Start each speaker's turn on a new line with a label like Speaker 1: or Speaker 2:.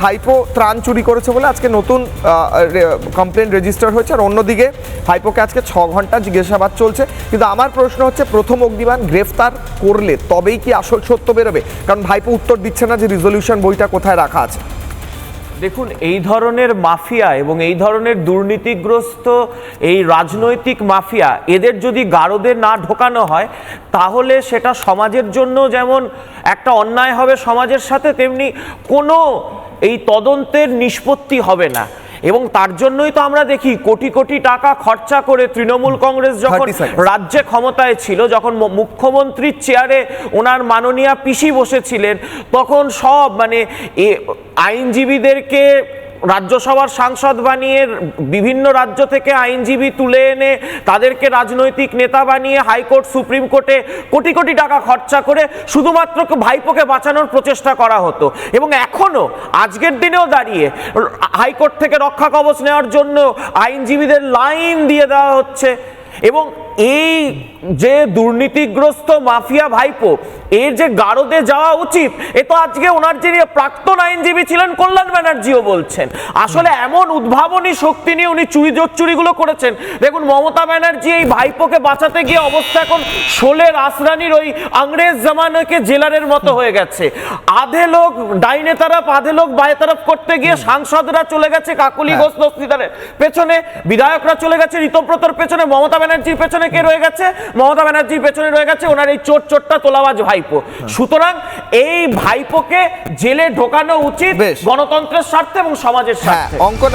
Speaker 1: ভাইপো ত্রাণ চুরি করেছে বলে আজকে নতুন কমপ্লেন রেজিস্টার হয়েছে, আর অন্যদিকে ভাইপোকে আজকে 6 ঘন্টা জিজ্ঞাসাবাদ চলছে। কিন্তু আমার প্রশ্ন হচ্ছে, প্রথম অগ্নিবাণ গ্রেফতার করলে তবেই কি আসল সত্য বেরোবে? কারণ ভাইপো উত্তর দিচ্ছে না যে রিজলিউশন বইটা কোথায় রাখা আছে।
Speaker 2: দেখুন, এই ধরনের মাফিয়া এবং এই ধরনের দুর্নীতিগ্রস্ত এই রাজনৈতিক মাফিয়া, এদের যদি গারদে না ঢোকানো হয় তাহলে সেটা সমাজের জন্য যেমন একটা অন্যায় হবে সমাজের সাথে, তেমনি কোনো এই তদন্তের নিষ্পত্তি হবে না। এবং তার জন্যই তো আমরা দেখি কোটি কোটি টাকা খরচা করে তৃণমূল কংগ্রেস যখন রাজ্যে ক্ষমতায় ছিল, যখন মুখ্যমন্ত্রীর চেয়ারে ওনার মাননীয়া পিসি বসেছিলেন, তখন সব আইনজীবীদেরকে রাজ্যসভার সাংসদ বানিয়ে বিভিন্ন রাজ্য থেকে আইনজীবী তুলে এনে তাদেরকে রাজনৈতিক নেতা বানিয়ে হাইকোর্ট সুপ্রিম কোর্টে কোটি কোটি টাকা খরচা করে শুধুমাত্র ভাইপোকে বাঁচানোর প্রচেষ্টা করা হতো। এবং এখনো আজকের দিনেও দাঁড়িয়ে হাইকোর্ট থেকে রক্ষা কবচ নেওয়ার জন্য আইনজীবীদের লাইন দিয়ে দেওয়া হচ্ছে। এবং এই যে দুর্নীতিগ্রস্ত মাফিয়া ভাইপো, এর যে গারদে যাওয়া উচিত, এ তো আজকে ওনার যিনি প্রাক্তন আইনজীবী ছিলেন কল্যাণ ব্যানার্জিও বলছেন। আসলে এমন উদ্ভাবনী শক্তি নিয়ে উনি চুরিগুলো করেছেন। দেখুন, মমতা ব্যানার্জি এই ভাইপোকে বাঁচাতে গিয়ে অবস্থা এখন শোলে রাসরানীর ওই আংরেজ জামানাকে জেলারের মতো হয়ে গেছে। আধে লোক ডাইনে তারফ, আধে লোক বায়ে তরফ করতে গিয়ে সাংসদরা চলে গেছে কাকুলি ঘোষ দস্তিদারের পেছনে, বিধায়করা চলে গেছে ঋতব্রতর পেছনে, মমতা ব্যানার্জির পেছনে কে রয়ে গেছে? মমতা ব্যানার্জির পেছনে রয়ে গেছে ওনার এই চোরটা তোলাবাজ ভাইপো। সুতরাং এই ভাইপোকে জেলে ঢোকানো উচিত গণতন্ত্রের স্বার্থে এবং সমাজের স্বার্থে।
Speaker 1: অঙ্কন